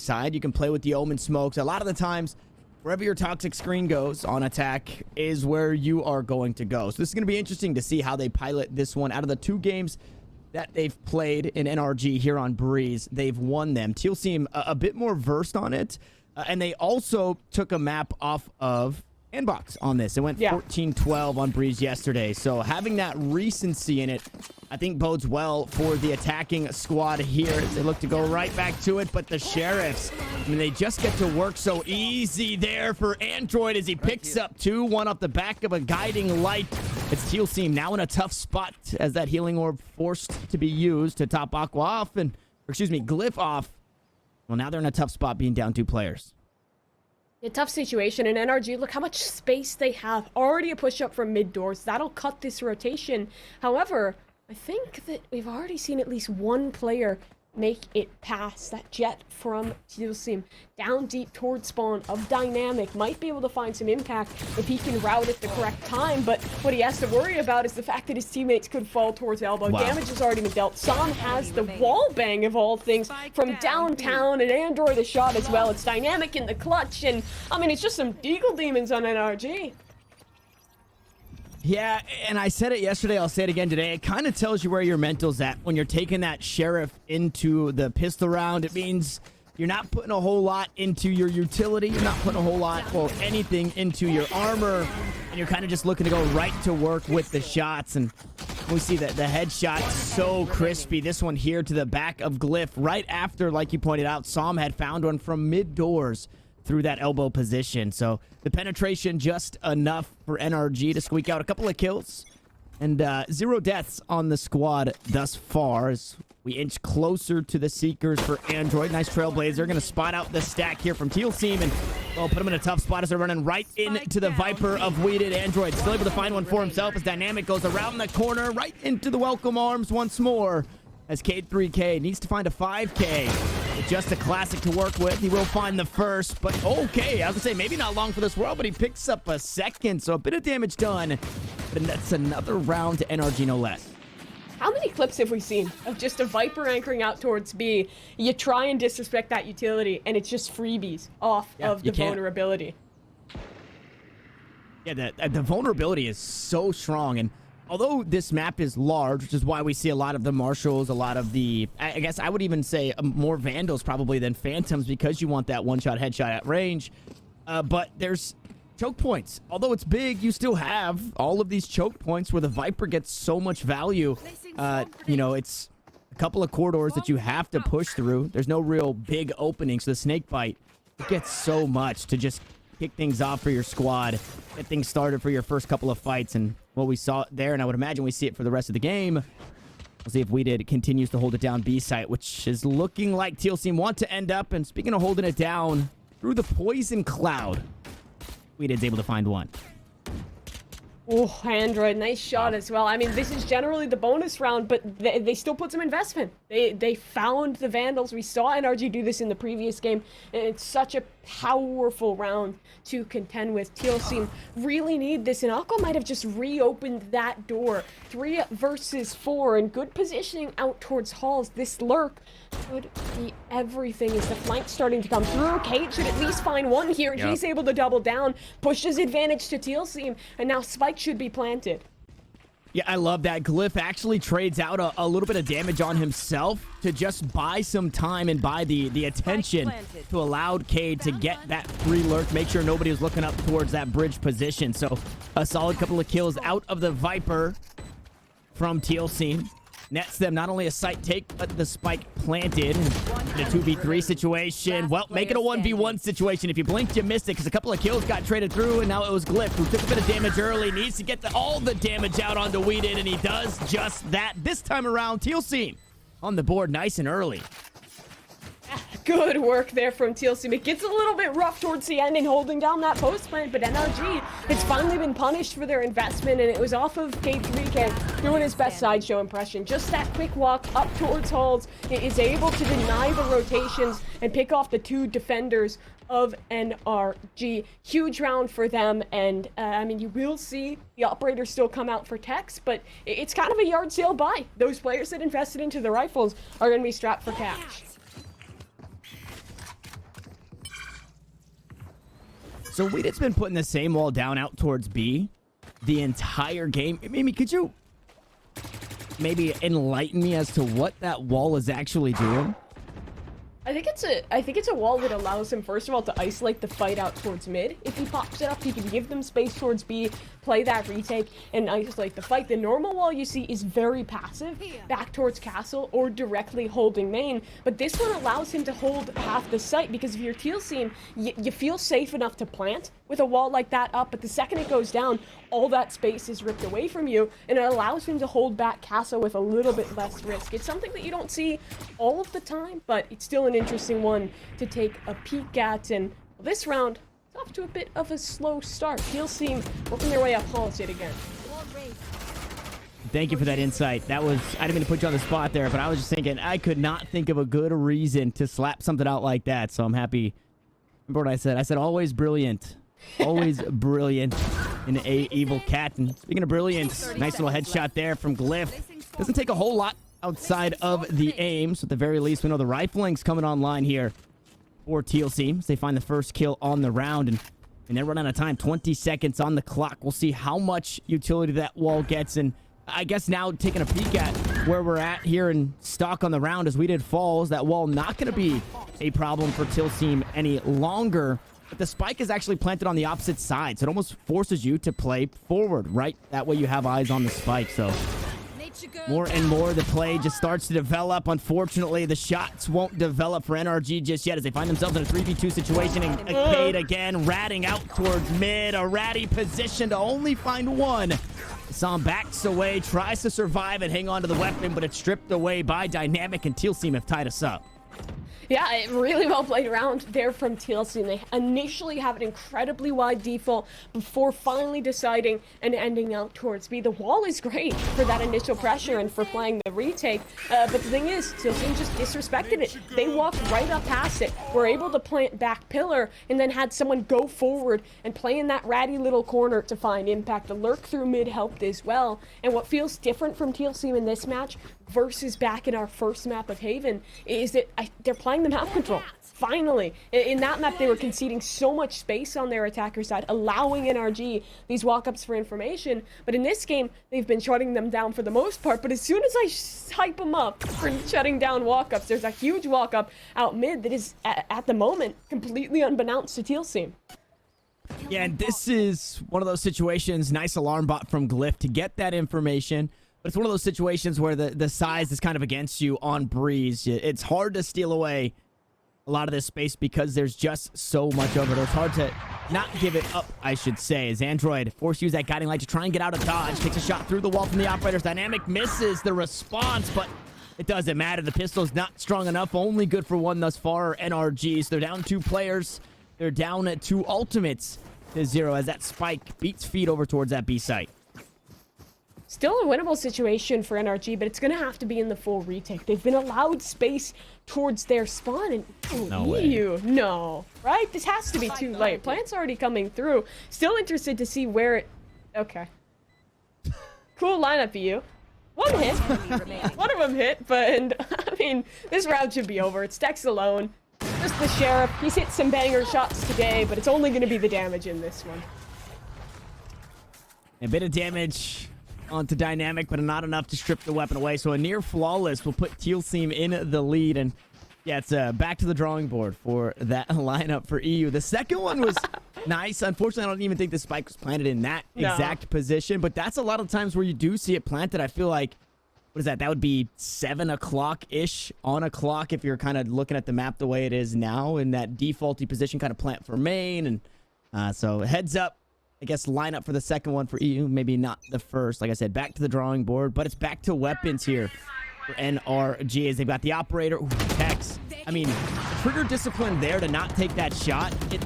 side. You can play with the Omen smokes. A lot of the times, wherever your toxic screen goes on attack is where you are going to go. So this is going to be interesting to see how they pilot this one. Out of the 2 games that they've played in NRG here on Breeze, they've won them. Teal seem a bit more versed on it. And they also took a map off of Andbox on this. It went 14-12 on Breeze yesterday. So having that recency in it, I think bodes well for the attacking squad here as they look to go right back to it. But the Sheriffs, I mean, they just get to work so easy there for Android as he picks up 2, 1 off the back of a guiding light. It's Teal Team now in a tough spot as that healing orb forced to be used to top Aqua off and, or excuse me, Glyph off. Well, now they're in a tough spot being down 2 players. A tough situation in NRG. Look how much space they have. Already a push up from mid doors. That'll cut this rotation. However, I think that we've already seen at least 1 player make it past that jet from Teal Team down deep towards spawn of Dynamic. Might be able to find some impact if he can route at the correct time, but what he has to worry about is the fact that his teammates could fall towards elbow. Wow. Damage has already been dealt. Sam has the wall bang of all things from downtown, and Android a shot as well. It's Dynamic in the clutch, and I mean, it's just some Deagle Demons on NRG. Yeah, and I said it yesterday, I'll say it again today. It kind of tells you where your mental's at when you're taking that Sheriff into the pistol round. It means you're not putting a whole lot into your utility. You're not putting a whole lot, well, anything into your armor. And you're kind of just looking to go right to work with the shots. And we see that the headshot so crispy. This one here to the back of Glyph right after, like you pointed out, Sam had found one from mid doors through that elbow position. So the penetration just enough for NRG to squeak out a couple of kills. And 0 deaths on the squad thus far as we inch closer to the Seekers for Android. Nice Trailblazer. Going to spot out the stack here from Teal Team and put him in a tough spot as they're running right into the Viper of Weeded. Android still able to find one for himself as Dynamic goes around the corner right into the welcome arms once more. As K3K needs to find a 5K. With just a classic to work with. He will find the first, but okay. I was going to say, maybe not long for this world, but he picks up a second. So a bit of damage done. But that's another round to NRG, no less. How many clips have we seen of just a Viper anchoring out towards B? You try and disrespect that utility, and it's just freebies off of the vulnerability. Yeah, the vulnerability is so strong, and although this map is large, which is why we see a lot of the Marshals, a lot of the, I guess I would even say more Vandals probably than Phantoms because you want that one-shot headshot at range. But there's choke points. Although it's big, you still have all of these choke points where the Viper gets so much value. You know, it's a couple of corridors that you have to push through. There's no real big openings. The snake bite, it gets so much to just kick things off for your squad, get things started for your first couple of fights, and what we saw there, and I would imagine we see it for the rest of the game. We'll see if Weeded continues to hold it down B site, which is looking like Teal Team want to end up. And speaking of holding it down, through the poison cloud, Weeded's able to find one. Oh, Android, nice shot as well. I mean, this is generally the bonus round, but they still put some investment. They found the Vandals. We saw NRG do this in the previous game, and it's such a powerful round to contend with. Teal Team really need this, and Aqua might have just reopened that door. 3 versus 4, and good positioning out towards halls. This lurk could be everything as the flank's starting to come through. Kate should at least find one here, and he's able to double down, pushes advantage to Teal Team, and now Spike should be planted. Yeah, I love that. Glyph actually trades out a little bit of damage on himself to just buy some time and buy the attention to allow Cade to get that free lurk, make sure nobody was looking up towards that bridge position. So a solid couple of kills out of the Viper from Teal Team. Nets them not only a site take, but the spike planted in a 2v3 situation. Well, make it a 1v1 situation. If you blinked, you missed it because a couple of kills got traded through, and now it was Glyph who took a bit of damage early. Needs to get all the damage out onto Weeded, and he does just that. This time around, Teal Team on the board nice and early. Good work there from Teal Team. It gets a little bit rough towards the end and holding down that post plant, but NRG has finally been punished for their investment, and it was off of K3K doing his best sideshow impression. Just that quick walk up towards halls. It is able to deny the rotations and pick off the 2 defenders of NRG. Huge round for them, and I mean, you will see the operators still come out for techs, but it's kind of a yard sale buy. Those players that invested into the rifles are going to be strapped for cash. So Weedit's been putting the same wall down out towards B the entire game. Mimi, could you maybe enlighten me as to what that wall is actually doing? I think it's a wall that allows him, first of all, to isolate the fight out towards mid. If he pops it up, he can give them space towards B, play that retake, and isolate the fight. The normal wall you see is very passive, back towards castle or directly holding main, but this one allows him to hold half the site, because if you're Teal scene, you feel safe enough to plant with a wall like that up, but the second it goes down, all that space is ripped away from you, and it allows him to hold back castle with a little bit less risk. It's something that you don't see all of the time, but it's still an interesting one to take a peek at, and this round, it's off to a bit of a slow start. Teal seem working their way up Palisade again. Thank you for that insight. That was, I didn't mean to put you on the spot there, but I was just thinking, I could not think of a good reason to slap something out like that, so I'm happy. Remember what I said? I said always brilliant. Always brilliant in a evil cat. And speaking of brilliance, nice little headshot there from Glyph. Doesn't take a whole lot outside of the aim, so at the very least, we know the rifling's coming online here for Teal Team. They find the first kill on the round, and they're running out of time. 20 seconds on the clock. We'll see how much utility that wall gets, and I guess now taking a peek at where we're at here in stock on the round as we did falls, that wall not going to be a problem for Teal Team any longer. But the spike is actually planted on the opposite side, so it almost forces you to play forward, right? That way you have eyes on the spike, so more and more the play just starts to develop. Unfortunately, the shots won't develop for NRG just yet as they find themselves in a 3v2 situation, and Cade again ratting out towards mid, a ratty position to only find one. Sam backs away, tries to survive and hang on to the weapon, but it's stripped away by Dynamic, and Teal Team have tied us up. Yeah, it really well played around there from Teal Team. They initially have an incredibly wide default before finally deciding and ending out towards B. The wall is great for that initial pressure and for playing the retake, but the thing is, Teal Team just disrespected it. They walked right up past it, were able to plant back pillar, and then had someone go forward and play in that ratty little corner to find impact. The lurk through mid helped as well, and what feels different from Teal Team in this match versus back in our first map of Haven is that they're playing the map control. Finally, in that map, they were conceding so much space on their attacker side, allowing NRG these walk-ups for information. But in this game, they've been shutting them down for the most part. But as soon as I hype them up for shutting down walk-ups, there's a huge walk-up out mid that is, at the moment, completely unbeknownst to Teal Team. Yeah, and this is one of those situations, nice alarm bot from Glyph to get that information. But it's one of those situations where the size is kind of against you on Breeze. It's hard to steal away a lot of this space because there's just so much over there. It's hard to not give it up, I should say, as Android forced to use that guiding light to try and get out of dodge. Takes a shot through the wall from the operators. Dynamic misses the response, but it doesn't matter. The pistol's not strong enough. Only good for one thus far, NRG. So they're down 2 players. They're down 2 ultimates to 0 as that spike beats feet over towards that B site. Still a winnable situation for NRG, but it's going to have to be in the full retake. They've been allowed space towards their spawn, and no, right? This has to be too late. Plant's already coming through. Still interested to see where it... Okay. Cool lineup, EU. One hit. One of them hit, but, I mean, this round should be over. It's Dex alone. Just the Sheriff. He's hit some banger shots today, but it's only going to be the damage in this one. A bit of damage onto Dynamic, but not enough to strip the weapon away. So a near flawless will put Teal Team in the lead. And yeah, it's back to the drawing board for that lineup for EU. The second one was nice. Unfortunately, I don't even think the spike was planted in that exact position. But that's a lot of times where you do see it planted. I feel like, what is that? That would be 7 o'clock-ish on a clock if you're kind of looking at the map the way it is now. In that defaulty position, kind of plant for main. And so heads up. I guess lineup for the second one for EU, maybe not the first. Like I said, back to the drawing board, but it's back to weapons here for NRG as they've got the operator. Ooh, Tex. I mean, trigger discipline there to not take that shot. It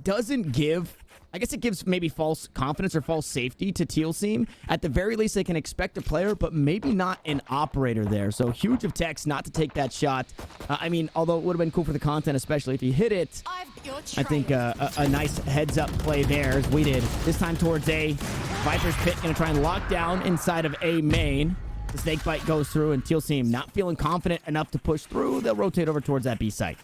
doesn't give... I guess it gives maybe false confidence or false safety to Teal Team. At the very least, they can expect a player, but maybe not an operator there. So huge of Tex not to take that shot. I mean, although it would have been cool for the content, especially if he hit it. I think a nice heads-up play there, as we did. This time towards A. Viper's Pit going to try and lock down inside of A main. The snake bite goes through, and Teal Team not feeling confident enough to push through. They'll rotate over towards that B site.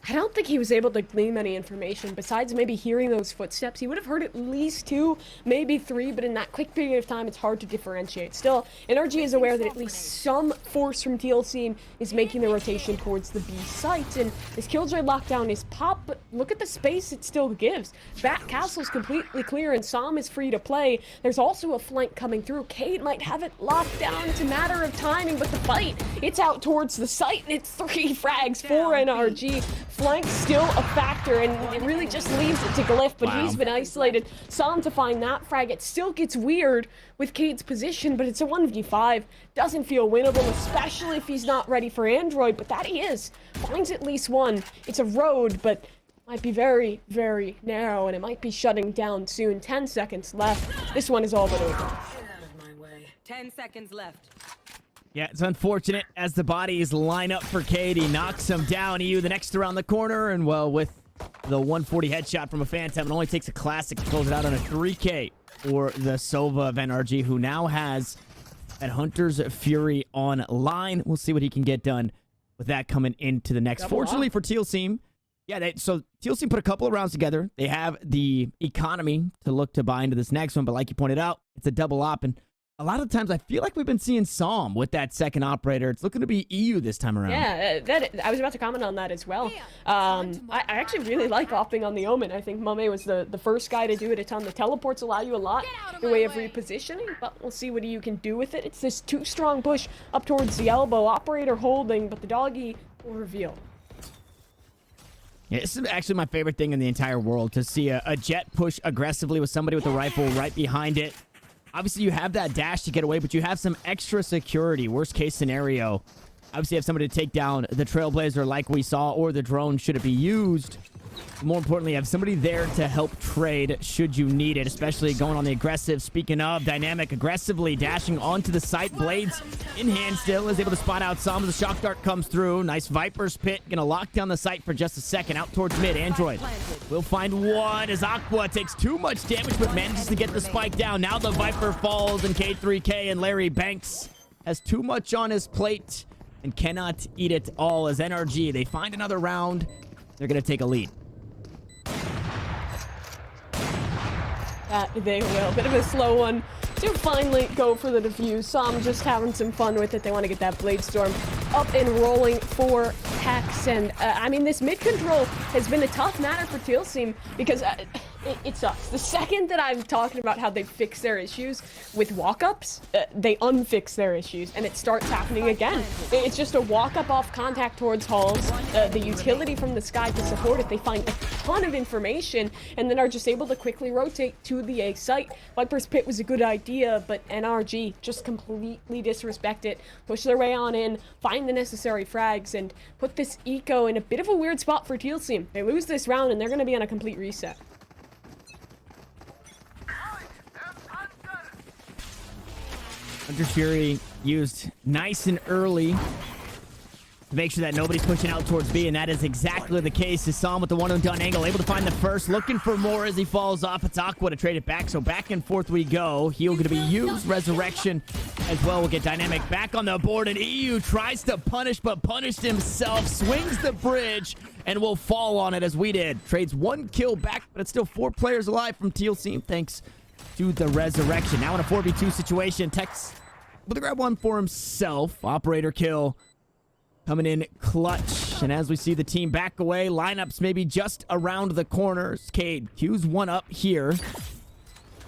I don't think he was able to glean any information besides maybe hearing those footsteps. He would have heard at least 2, maybe 3, but in that quick period of time, it's hard to differentiate. Still, NRG is aware that at least some force from Teal team is making the rotation towards the B site, and this Killjoy lockdown is popped, but look at the space it still gives. Back Castle's completely clear, and Sam is free to play. There's also a flank coming through. Cade might have it locked down. It's a matter of timing, but the fight, it's out towards the site, and it's 3 frags for NRG. Flank's still a factor, and it really just leaves it to Glyph, but he's been isolated. Sam to find that frag. It still gets weird with Cade's position, but it's a 1v5. Doesn't feel winnable, especially if he's not ready for Android, but that he is. Finds at least one. It's a road, but might be very, very narrow, and it might be shutting down soon. 10 seconds left. This one is all but over. Get out of my way. 10 seconds left. Yeah, it's unfortunate as the bodies line up for Cade. He knocks him down. EU the next around the corner, and well, with the 140 headshot from a Phantom, it only takes a classic to close it out on a 3K for the Sova of NRG, who now has that Hunter's Fury online. We'll see what he can get done with that coming into the next. Fortunately for Teal team, yeah, so Teal team put a couple of rounds together. They have the economy to look to buy into this next one, but like you pointed out, it's a double op, and a lot of times I feel like we've been seeing SoaR with that second operator. It's looking to be EU this time around. Yeah, I was about to comment on that as well. I actually really like opting on the Omen. I think Mame was the first guy to do it a ton. The teleports allow you a lot in way of repositioning, but we'll see what you can do with it. It's this 2-strong push up towards the elbow. Operator holding, but the doggy will reveal. Yeah, this is actually my favorite thing in the entire world, to see a jet push aggressively with somebody with a rifle right behind it. Obviously, you have that dash to get away, but you have some extra security. Worst case scenario, obviously you have somebody to take down the Trailblazer like we saw, or the drone should it be used. More importantly, you have somebody there to help trade should you need it, especially going on the aggressive. Speaking of, Dynamic aggressively dashing onto the site. Blades in hand still, is able to spot out some. The shock dart comes through. Nice Viper's Pit. Gonna lock down the site for just a second. Out towards mid. Android will find one as Aqua takes too much damage, but manages to get the spike down. Now the Viper falls, and K3K and Larry Banks has too much on his plate and cannot eat it all. As NRG, they find another round. They're gonna take a lead. That they will. Bit of a slow one to finally go for the defuse. Some just having some fun with it. They want to get that Blade Storm up and rolling for Hex. And, I mean, this mid control has been a tough matter for Teal team because it sucks. The second that I'm talking about how they fix their issues with walk-ups, they unfix their issues, and it starts happening again. It's just a walk-up off contact towards halls, the utility from the sky to support it. They find a ton of information, and then are just able to quickly rotate to the A site. Viper's Pit was a good idea, but NRG just completely disrespect it, push their way on in, find the necessary frags, and put this eco in a bit of a weird spot for Teal team. They lose this round, and they're going to be on a complete reset. Hunter's Fury used nice and early to make sure that nobody's pushing out towards B, and that is exactly the case. SoaR with the one-and-done angle, able to find the first, looking for more as he falls off. It's Aqua to trade it back, so back and forth we go. Heal going to be used. Resurrection as well will get Dynamic back on the board, and EU tries to punish, but punished himself, swings the bridge, and will fall on it as we did. Trades 1 kill back, but it's still 4 players alive from Teal team, thanks to the Resurrection. Now in a 4v2 situation, Tex able to grab one for himself. Operator kill coming in clutch. And as we see the team back away, lineups maybe just around the corners. Cade cues one up here.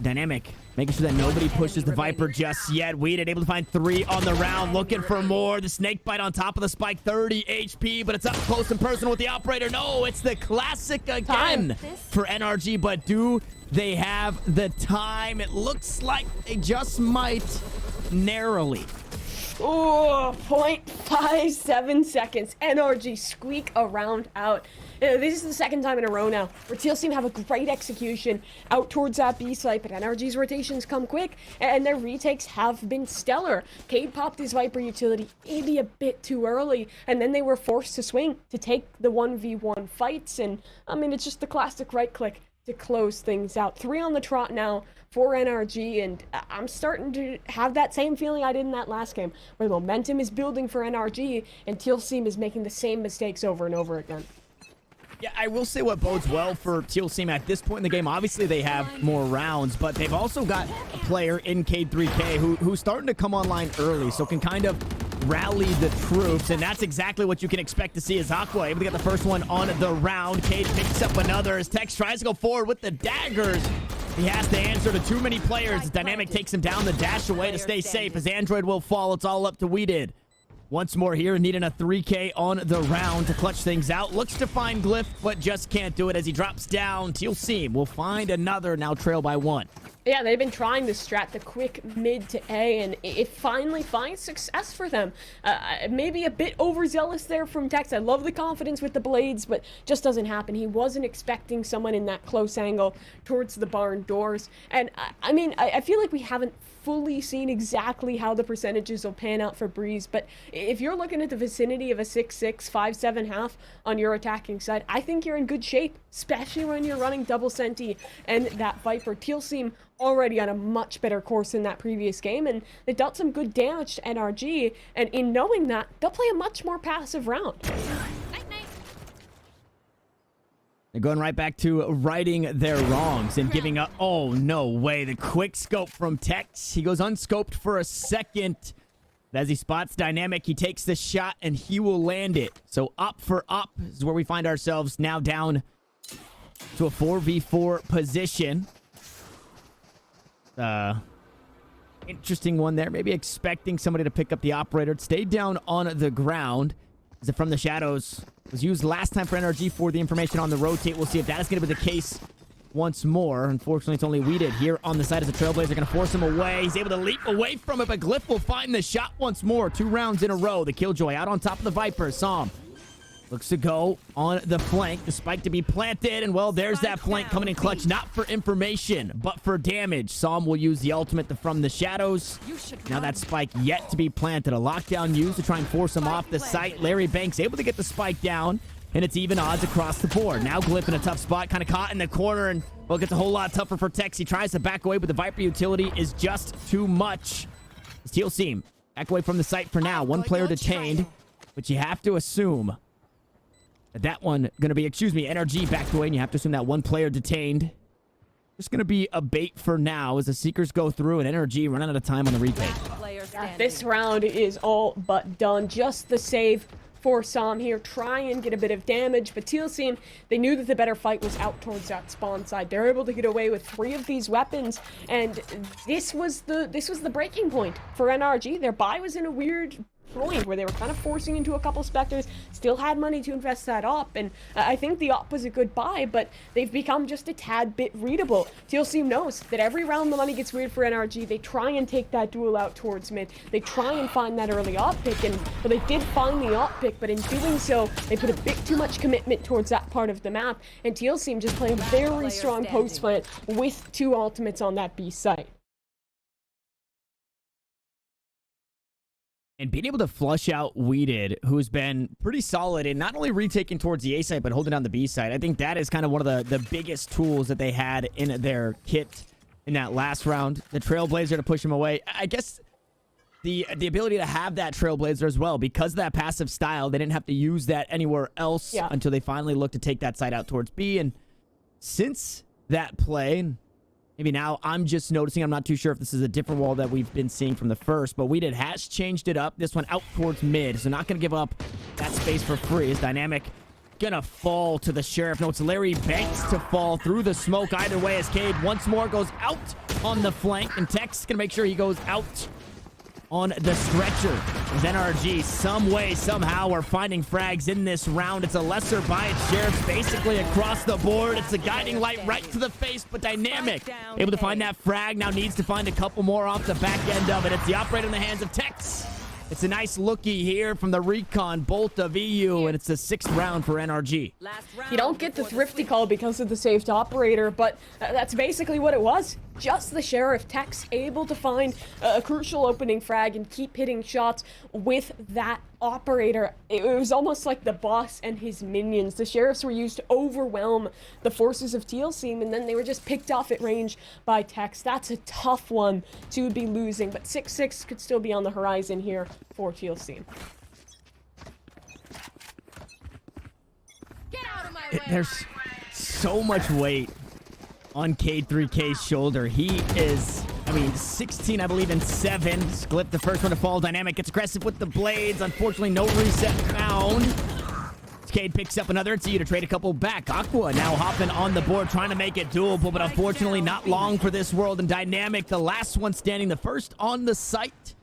Dynamic making sure that nobody pushes the Viper just yet. Weeded able to find 3 on the round, looking for more. The snake bite on top of the spike, 30 HP, but it's up close and personal with the operator. No, it's the classic again for NRG, but do they have the time? It looks like they just might, narrowly. Oh, 0.57 seconds. NRG squeak a round out. This is the second time in a row now where Teal team have a great execution out towards that B site, but NRG's rotations come quick, and their retakes have been stellar. Cade popped his Viper utility maybe a bit too early, and then they were forced to swing to take the 1v1 fights, and I mean, it's just the classic right click to close things out. 3 on the trot now for NRG, and I'm starting to have that same feeling I did in that last game, where the momentum is building for NRG, and Teal team is making the same mistakes over and over again. Yeah, I will say what bodes well for Teal Team at this point in the game. Obviously, they have more rounds, but they've also got a player in K3K who's starting to come online early, so can kind of rally the troops, and that's exactly what you can expect to see as Aqua able to get the first one on the round. Cade picks up another as Tex tries to go forward with the daggers. He has to answer to too many players as Dynamic takes him down the dash away to stay safe as Android will fall. It's all up to We Did. Once more here, needing a 3K on the round to clutch things out. Looks to find Glyph, but just can't do it as he drops down. Teal Team will find another, now trail by 1. Yeah, they've been trying to strat the quick mid to A, and it finally finds success for them. Maybe a bit overzealous there from Tex. I love the confidence with the blades, but just doesn't happen. He wasn't expecting someone in that close angle towards the barn doors. And I mean, I feel like we haven't fully seen exactly how the percentages will pan out for Breeze, but if you're looking at the vicinity of a 6-6, 5-7 half on your attacking side, I think you're in good shape, especially when you're running double Senti and that Viper. Teal Team already on a much better course in that previous game, and they dealt some good damage to NRG, and in knowing that, they'll play a much more passive round. They're going right back to righting their wrongs and giving up. Oh, no way. The quick scope from Tex. He goes unscoped for a second. As he spots Dynamic, he takes the shot and he will land it. So up for up is where we find ourselves now down to a 4v4 position. Interesting one there. Maybe expecting somebody to pick up the operator. It stayed down on the ground. Is it from the shadows? Was used last time for NRG for the information on the rotate. We'll see if that is going to be the case once more. Unfortunately, it's only We Did here on the side as the Trailblazer going to force him away. He's able to leap away from it, but Glyph will find the shot once more. 2 rounds in a row. The Killjoy out on top of the Viper. Som looks to go on the flank. The spike to be planted, and well, there's that flank coming in clutch. Not for information, but for damage. Som will use the ultimate from the shadows. Now that spike yet to be planted. A lockdown used to try and force him off the site. Larry Banks able to get the spike down, and it's even odds across the board. Now Glyph in a tough spot, kind of caught in the corner, and well, it gets a whole lot tougher for Tex. He tries to back away, but the Viper utility is just too much. Teal Team back away from the site for now. 1 player detained, but you have to assume that one going to be, NRG backed away, and you have to assume that 1 player detained. Just going to be a bait for now as the Seekers go through and NRG run out of time on the retake. This round is all but done. Just the save for Som here. Try and get a bit of damage, but Teal Team, they knew that the better fight was out towards that spawn side. They're able to get away with 3 of these weapons, and this was the breaking point for NRG. Their buy was in a weird point where they were kind of forcing into a couple Spectres, still had money to invest that op, and I think the op was a good buy, but they've become just a tad bit readable. Teal Team knows that every round the money gets weird for NRG, they try and take that duel out towards mid. They try and find that early op pick, and well, they did find the op pick, but in doing so, they put a bit too much commitment towards that part of the map, and Teal Team just playing a very strong post plant with 2 ultimates on that B site. And being able to flush out We Did, who's been pretty solid in not only retaking towards the A side, but holding down the B side. I think that is kind of one of the biggest tools that they had in their kit in that last round. The Trailblazer to push him away. I guess the ability to have that Trailblazer as well, because of that passive style, they didn't have to use that anywhere else until they finally looked to take that side out towards B. And since that play, maybe now I'm just noticing, I'm not too sure if this is a different wall that we've been seeing from the first, but We Did has changed it up. This one out towards mid, so not going to give up that space for free. Is Dynamic going to fall to the Sheriff? No, it's Larry Banks to fall through the smoke either way as Cade once more goes out on the flank, and Tex going to make sure he goes out on the stretcher. As NRG, some way, somehow, are finding frags in this round. It's a lesser buy. It's Sheriff's basically across the board. It's a guiding light right to the face, but Dynamic able to find that frag. Now needs to find a couple more off the back end of it. It's the operator in the hands of Tex. It's a nice lookie here from the Recon Bolt of EU, and it's the 6th round for NRG. You don't get the thrifty call because of the saved operator, but that's basically what it was. Just the Sheriff. Tex able to find a crucial opening frag and keep hitting shots with that operator. It was almost like the boss and his minions. The Sheriffs were used to overwhelm the forces of Teal Team, and then they were just picked off at range by Tex. That's a tough one to be losing, but 6-6 could still be on the horizon here for Teal Team. Get out of my There's so much weight on K3K's shoulder. He is, I mean, 16, I believe, in 7. Clip the first one to fall. Dynamic gets aggressive with the blades. Unfortunately, no reset found. Cade picks up another. It's you to trade a couple back. Aqua now hopping on the board, trying to make it doable, but unfortunately not long for this world. And Dynamic, the last one standing, the first on the site.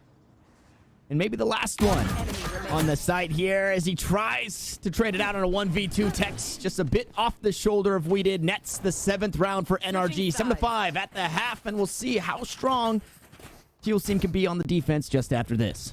And maybe the last one on the site here as he tries to trade it out on a 1v2. Tex just a bit off the shoulder of Weeded. Nets the 7th round for NRG. 7-5 at the half, and we'll see how strong Teal Team can be on the defense just after this.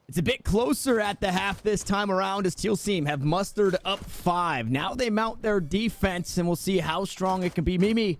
It's a bit closer at the half this time around as Teal Team have mustered up 5. Now they mount their defense, and we'll see how strong it can be. Mimi,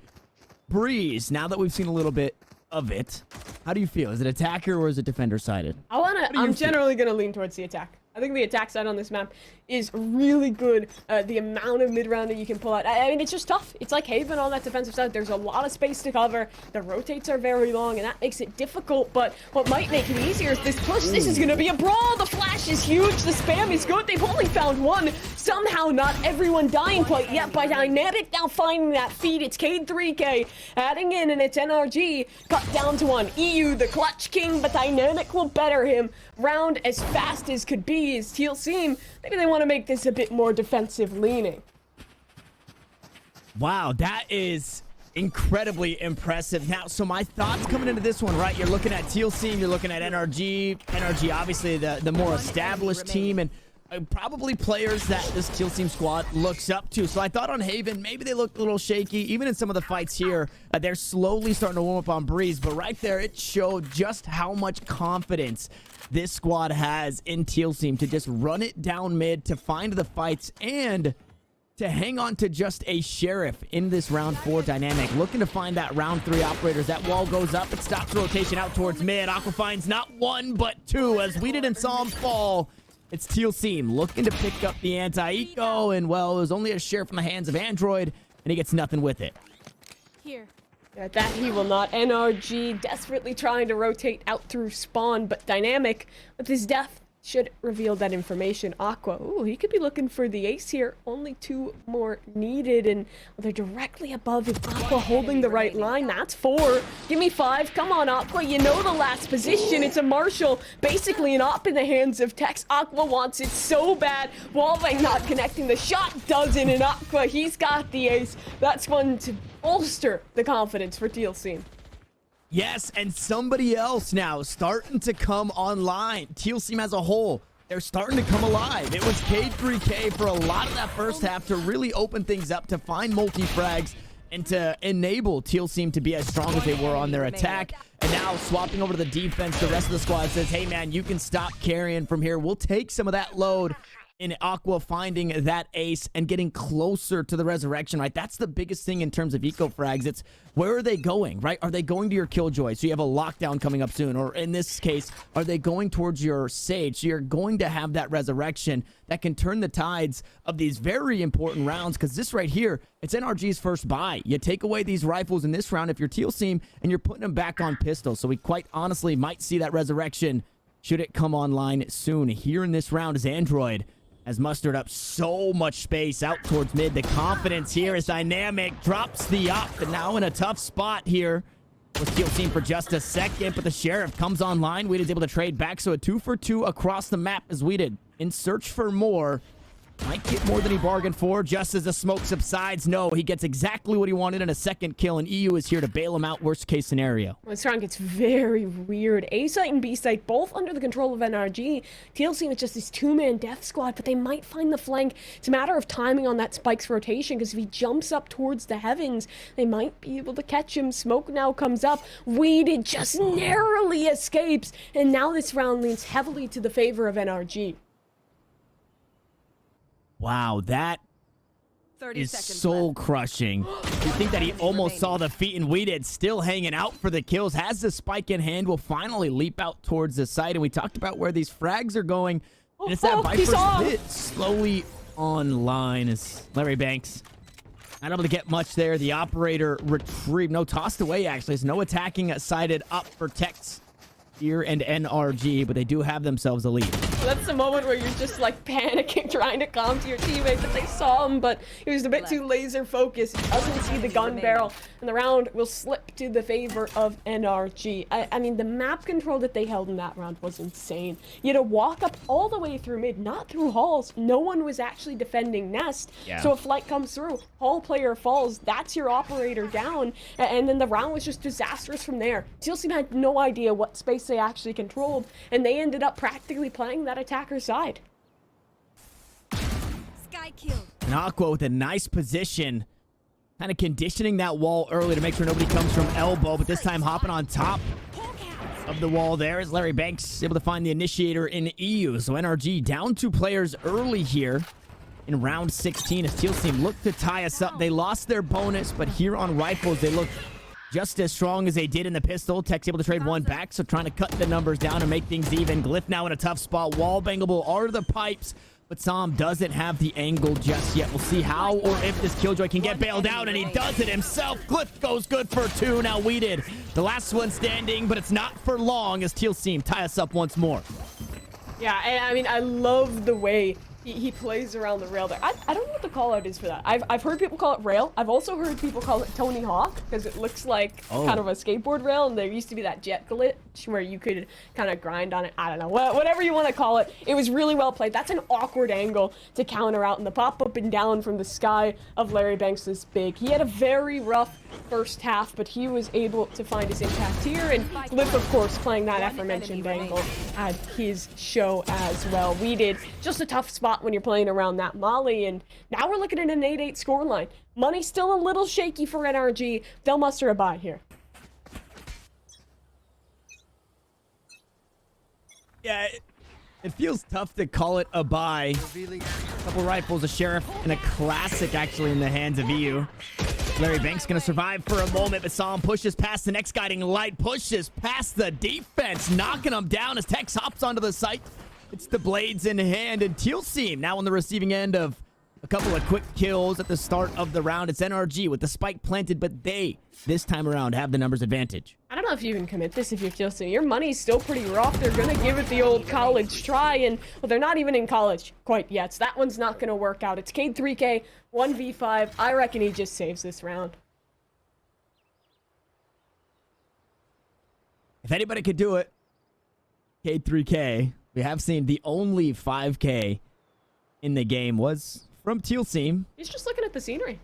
Breeze, now that we've seen a little bit of it, how do you feel? Is it attacker or is it defender sided? I'm generally going to lean towards the attack. I think the attack side on this map is really good. The amount of mid-round that you can pull out. I mean, it's just tough. It's like Haven on that defensive side. There's a lot of space to cover. The rotates are very long, and that makes it difficult. But what might make it easier is this push. This is going to be a brawl. The flash is huge. The spam is good. They've only found one. Somehow not everyone dying quite yet. By Dynamic now finding that feed. It's K3K adding in, and it's NRG. Cut down to 1. EU, the clutch king, but Dynamic will better him. Round as fast as could be is Teal Team. Maybe they want to make this a bit more defensive leaning. Wow, that is incredibly impressive. Now, so my thoughts coming into this one, right? You're looking at Teal Team, you're looking at NRG. NRG, obviously the more established team, and probably players that this Teal Team squad looks up to. So I thought on Haven, maybe they looked a little shaky. Even in some of the fights here, they're slowly starting to warm up on Breeze. But right there, it showed just how much confidence this squad has in Teal Team to just run it down mid, to find the fights, and to hang on to just a Sheriff in this round 4 dynamic. Looking to find that round 3 operators. That wall goes up. It stops the rotation out towards mid. Aqua finds not 1, but 2 as we didn't saw him fall. It's Teal Team looking to pick up the anti-eco, and well, it was only a Sheriff in the hands of Android, and he gets nothing with it. Here. Yeah, that he will not. NRG desperately trying to rotate out through spawn, but Dynamic with his death should reveal that information. Aqua, ooh, he could be looking for the ace here. Only 2 more needed, and they're directly above it. Aqua holding the right line. That's 4. Give me 5. Come on, Aqua. You know the last position. It's a Marshall. Basically an op in the hands of Tex. Aqua wants it so bad. Wallbang not connecting. The shot doesn't, and Aqua, he's got the ace. That's one to bolster the confidence for Teal Team. Yes, and somebody else now starting to come online. Teal Team as a whole, they're starting to come alive. It was K3K for a lot of that first half to really open things up, to find multi-frags, and to enable Teal seem to be as strong as they were on their attack. And now swapping over to the defense, the rest of the squad says, hey man, you can stop carrying from here. We'll take some of that load. In Aqua finding that ace and getting closer to the resurrection, right? That's the biggest thing in terms of eco frags. It's where are they going, right? Are they going to your Killjoy? So you have a lockdown coming up soon. Or in this case, are they going towards your Sage? So you're going to have that resurrection that can turn the tides of these very important rounds. Because this right here, it's NRG's first buy. You take away these rifles in this round if you're Teal Team, and you're putting them back on pistols. So we quite honestly might see that resurrection should it come online soon. Here in this round is Android. Has mustered up so much space out towards mid. The confidence here is dynamic. Drops the up, and now in a tough spot here. Was Teal Team for just a second, but the Sheriff comes online. Weed is able to trade back, so a 2-for-2 across the map as Weeded in search for more. Might get more than he bargained for. Just as the smoke subsides, no, he gets exactly what he wanted in a second kill, and EU is here to bail him out, worst case scenario. Well, this round gets very weird. A site and B site both under the control of NRG. Teal Team is just this two-man death squad, but they might find the flank. It's a matter of timing on that Spike's rotation, because if he jumps up towards the heavens, they might be able to catch him. Smoke now comes up. Weeded just narrowly escapes, and now this round leans heavily to the favor of NRG. Wow, that is soul-crushing. You think that he almost saw the feet, and Weeded still hanging out for the kills. Has the spike in hand, will finally leap out towards the site. And we talked about where these frags are going. And it's that Viper's pit slowly online as Larry Banks not able to get much there. The operator retrieved, no, tossed away actually. There's no attacking sided up for Tex here and NRG, but they do have themselves a lead. Well, that's the moment where you're just like panicking, trying to calm to your teammate that they saw him, but he was a bit too laser focused. He doesn't see the gun barrel, and the round will slip to the favor of NRG. I mean, the map control that they held in that round was insane. You had to walk up all the way through mid, not through halls. No one was actually defending Nest. Yeah. So a flight comes through, hall player falls, that's your operator down, and then the round was just disastrous from there. Teal Team had no idea what space they actually controlled, and they ended up practically playing that attacker's side. Sky kill. And Aqua with a nice position, kind of conditioning that wall early to make sure nobody comes from elbow, but this time hopping on top of the wall there is Larry Banks able to find the initiator in EU. So NRG down 2 players early here in round 16 as Teal Team looked to tie us up. They lost their bonus, but here on rifles they look just as strong as they did in the pistol. Tech's able to trade one back, so trying to cut the numbers down and make things even. Glyph now in a tough spot. Wall bangable are the pipes, but Sam doesn't have the angle just yet. We'll see how or if this Killjoy can get bailed out, and he does it himself. Glyph goes good for 2. Now Weeded, the last one standing, but it's not for long as Teal Team tie us up once more. Yeah, I mean, I love the way he plays around the rail there. I don't know what the call out is for that. I've heard people call it rail. I've also heard people call it Tony Hawk because it looks like kind of a skateboard rail, and there used to be that jet glitch where you could kind of grind on it. I don't know, whatever you want to call it. It was really well played. That's an awkward angle to counter out, and the pop up and down from the sky of Larry Banks is big. He had a very rough first half, but he was able to find his impact here, and Glyph, of course, playing that aforementioned angle had his show as well. We did just a tough spot when you're playing around that molly, and now we're looking at an 8-8 scoreline. Money's still a little shaky for NRG. They'll muster a bye here. Yeah, it feels tough to call it a bye. A couple rifles, a Sheriff, and a classic actually in the hands of EU. Larry Banks gonna survive for a moment, but Sam pushes past the next guiding light, pushes past the defense, knocking him down as Tex hops onto the site. It's the blades in hand, and Teal Team now on the receiving end of a couple of quick kills at the start of the round. It's NRG with the spike planted, but they, this time around, have the numbers advantage. I don't know if you can commit this if you're Teal Team. Your money's still pretty rough. They're gonna give it the old college try, and well, they're not even in college quite yet, so that one's not gonna work out. It's K3K, 1v5. I reckon he just saves this round. If anybody could do it, K3K. We have seen the only 5K in the game was from Teal Team. He's just looking at the scenery.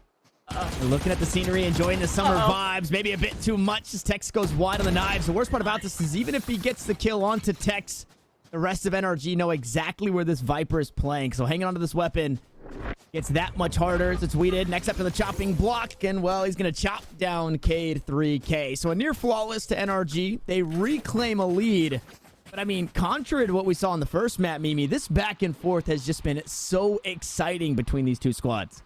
Looking at the scenery, enjoying the summer vibes. Maybe a bit too much as Tex goes wide on the knives. The worst part about this is even if he gets the kill onto Tex, the rest of NRG know exactly where this Viper is playing. So hanging on to this weapon gets that much harder as it's weeded. Next up to the chopping block, and well, he's going to chop down Cade3K. So a near flawless to NRG. They reclaim a lead. But I mean, contrary to what we saw in the first map, Mimi, this back and forth has just been so exciting between these two squads.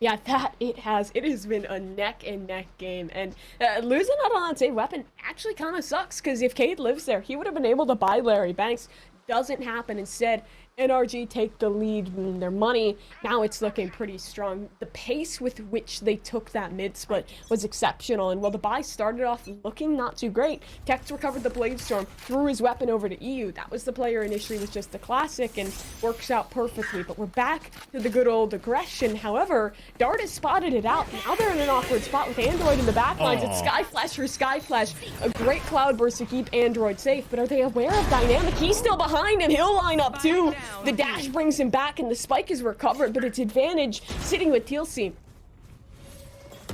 Yeah, it has been a neck and neck game, and losing out on that same weapon actually kind of sucks, because if Cade lives there, he would have been able to buy Larry Banks. Doesn't happen. Instead, NRG take the lead in their money. Now it's looking pretty strong. The pace with which they took that mid split was exceptional, and while the buy started off looking not too great, Tex recovered the Bladestorm, threw his weapon over to EU. That was the player initially with just the classic, and works out perfectly. But we're back to the good old aggression. However, Dart has spotted it out. Now they're in an awkward spot with Android in the backlines. It's Skyflash for Skyflash. A great cloud burst to keep Android safe, but are they aware of Dynamic? He's still behind, and he'll line up too. The dash brings him back, and the spike is recovered, but it's advantage sitting with Teal Team.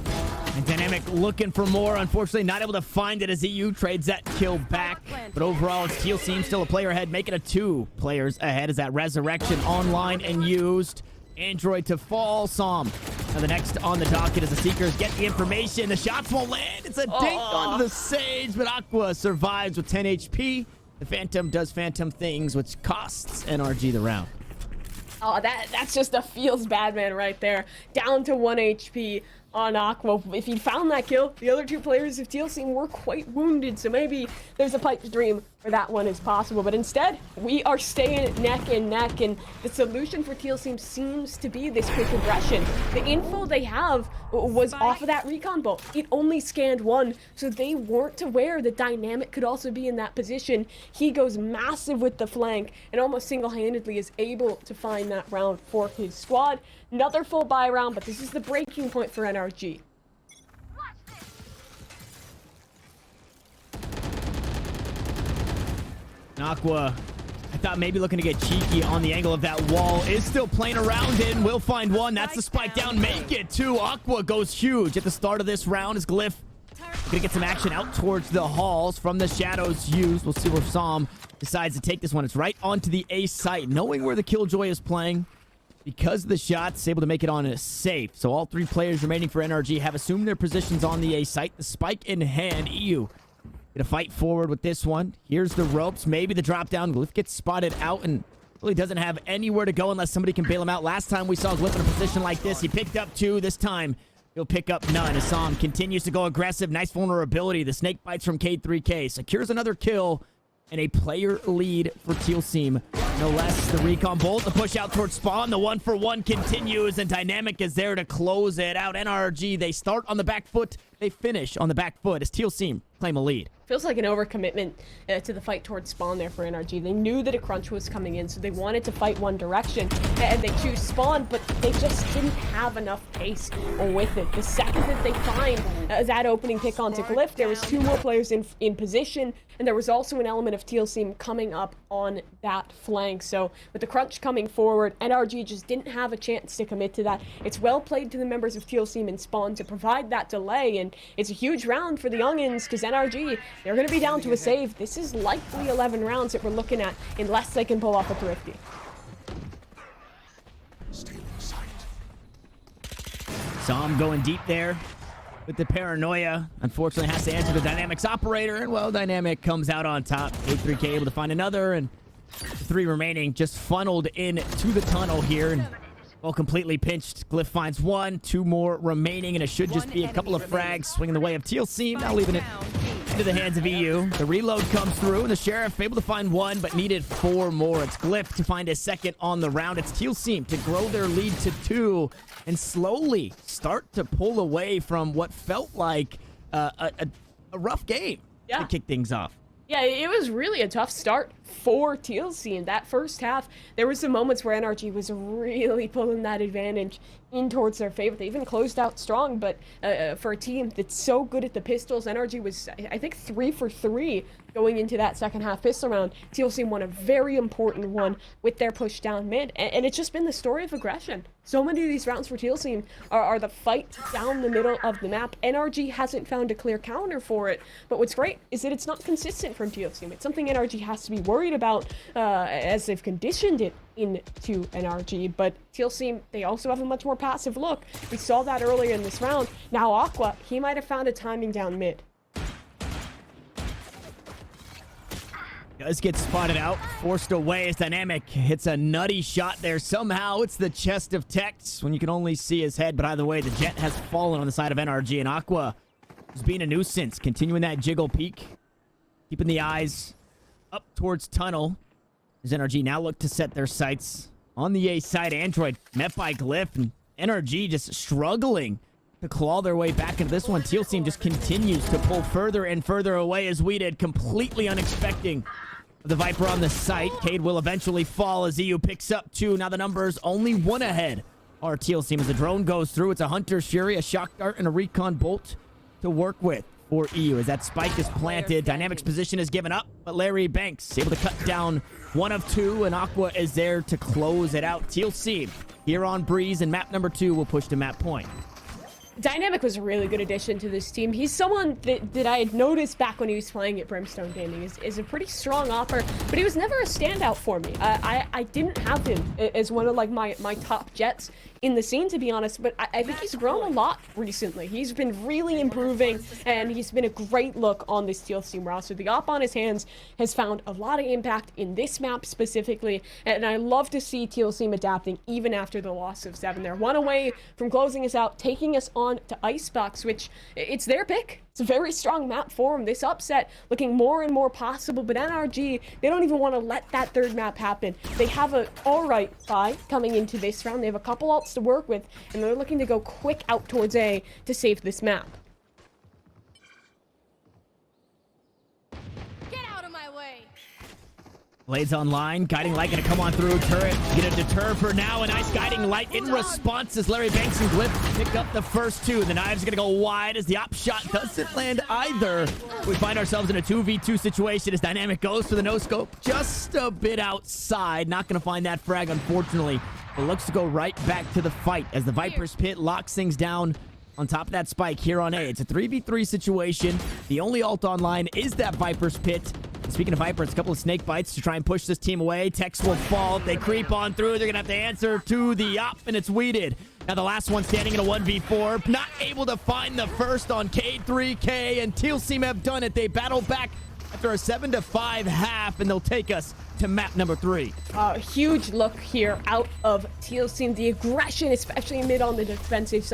And Dynamic looking for more. Unfortunately, not able to find it as EU trades that kill back. But overall, it's Teal Team still a player ahead, making it 2 players ahead as that Resurrection online and used. Android to fall. Som. Now the next on the docket is the Seekers get the information. The shots won't land. It's a dink onto the Sage, but Aqua survives with 10 HP. The Phantom does Phantom things, which costs NRG the round. Oh, that's just a feels bad man right there. Down to 1 HP on Aqua. If he found that kill, the other 2 players of Teal Team were quite wounded, so maybe there's a pipe dream where that one is possible. But instead, we are staying neck and neck, and the solution for Teal Team seems to be this quick aggression. The info they have was off of that Recon bolt. It only scanned 1, so they weren't aware that Dynamic could also be in that position. He goes massive with the flank and almost single-handedly is able to find that round for his squad. Another full buy round, but this is the breaking point for NRG. Aqua, I thought maybe looking to get cheeky on the angle of that wall, is still playing around it and will find one. That's the spike down. Make it 2. Aqua goes huge at the start of this round as Glyph gonna get some action out towards the halls from the shadows used. We'll see where Som decides to take this one. It's right onto the A site, knowing where the Killjoy is playing. Because of the shots, able to make it on a safe. So all 3 players remaining for NRG have assumed their positions on the A site. The spike in hand. EU gonna fight forward with this one. Here's the ropes. Maybe the drop down. Glyph gets spotted out and really doesn't have anywhere to go unless somebody can bail him out. Last time we saw Glyph in a position like this, he picked up 2. This time, he'll pick up none. Assam continues to go aggressive. Nice vulnerability. The snake bites from Cade3K. Secures another kill and a player lead for Teal Team. No less. The Recon bolt, the push out towards spawn. The 1-for-1 continues, and Dynamic is there to close it out. NRG, they start on the back foot. They finish on the back foot as Teal Team claim a lead. Feels like an overcommitment to the fight towards spawn there for NRG. They knew that a crunch was coming in, so they wanted to fight one direction, and they choose spawn, but they just didn't have enough pace with it. The second that they find that opening pick onto Glyph, there was 2 more players in position, and there was also an element of Teal Team coming up on that flank. So with the crunch coming forward, NRG just didn't have a chance to commit to that. It's well played to the members of Teal Team and spawn to provide that delay, and it's a huge round for the youngins, because NRG, they're going to be down to a save. This is likely 11 rounds that we're looking at, unless they can pull off a thrifty. Som going deep there with the paranoia. Unfortunately, has to answer the Dynamics operator, and well, Dynamic comes out on top. Cade3K able to find another, and the 3 remaining just funneled in to the tunnel here. And well, completely pinched. Glyph finds 1, 2 more remaining, and it should just be a couple of frags swinging the way of Teal Team. Now leaving it into the hands of EU. The reload comes through, and the Sheriff able to find 1, but needed 4 more. It's Glyph to find a second on the round. It's Teal Team to grow their lead to 2 and slowly start to pull away from what felt like a rough game to kick things off. Yeah, it was really a tough start for Teal Team. That first half, there were some moments where NRG was really pulling that advantage in towards their favor. They even closed out strong, but for a team that's so good at the pistols, NRG was, I think, 3 for 3 going into that second half pistol round. Teal Team won a very important one with their push down mid, and it's just been the story of aggression. So many of these rounds for Teal Team are the fight down the middle of the map. NRG hasn't found a clear counter for it, but what's great is that it's not consistent from Teal Team. It's something NRG has to be worried worried about as they've conditioned it into NRG. But Teal Team, they also have a much more passive look. We saw that earlier in this round. Now Aqua, he might have found a timing down mid. Does get spotted out, forced away as Dynamic hits a nutty shot there. Somehow it's the chest of Tex when you can only see his head. But either way, the jet has fallen on the side of NRG, and Aqua is being a nuisance, continuing that jiggle peek, keeping the eyes up towards tunnel. As NRG now look to set their sights on the A side. Android met by Glyph, and NRG just struggling to claw their way back into this one. Teal Team just continues to pull further and further away as we did, completely unexpecting the Viper on the site. Cade will eventually fall as EU picks up 2. Now the numbers only 1 ahead. Our Teal Team as the drone goes through. It's a Hunter's Fury, a Shock Dart, and a Recon Bolt to work with for EU as that spike is planted. Dynamic's position is given up, but Larry Banks able to cut down 1 of 2, and Aqua is there to close it out. Teal Team here on Breeze, and map number 2 will push to map point. Dynamic was a really good addition to this team. He's someone that I had noticed back when he was playing at Brimstone Gaming is a pretty strong opper, but he was never a standout for me. I didn't have him as one of like my top jets in the scene, to be honest, but I think he's grown a lot recently. He's been really improving, and he's been a great look on this Teal Team roster. The op on his hands has found a lot of impact in this map specifically, and I love to see Teal Team adapting even after the loss of 7. They're 1 away from closing us out, taking us on to Icebox, which it's their pick. It's a very strong map for them. This upset looking more and more possible, but NRG, they don't even want to let that 3rd map happen. They have a alright buy coming into this round. They have a couple ults to work with, and they're looking to go quick out towards A to save this map. Get out of my way. Blades online, Guiding Light gonna come on through. Turret gonna deter for now. A nice Guiding Light in response as Larry Banks and Glyph pick up the first 2. The knives are gonna go wide as the op shot doesn't land either. We find ourselves in a 2v2 situation as Dynamic goes for the no-scope just a bit outside. Not gonna find that frag, unfortunately. But looks to go right back to the fight as the Viper's Pit locks things down on top of that spike here on A. It's a 3v3 situation. The only ult online is that Viper's Pit. Speaking of Viper, it's a couple of snake bites to try and push this team away. Tex will fall. They creep on through. They're going to have to answer to the op, and it's weeded. Now the last one standing in a 1v4. Not able to find the first on K3K, and Teal Team have done it. They battle back after a 7-5 half, and they'll take us to map number 3. Huge look here out of Teal Team. The aggression, especially mid on the defensive side.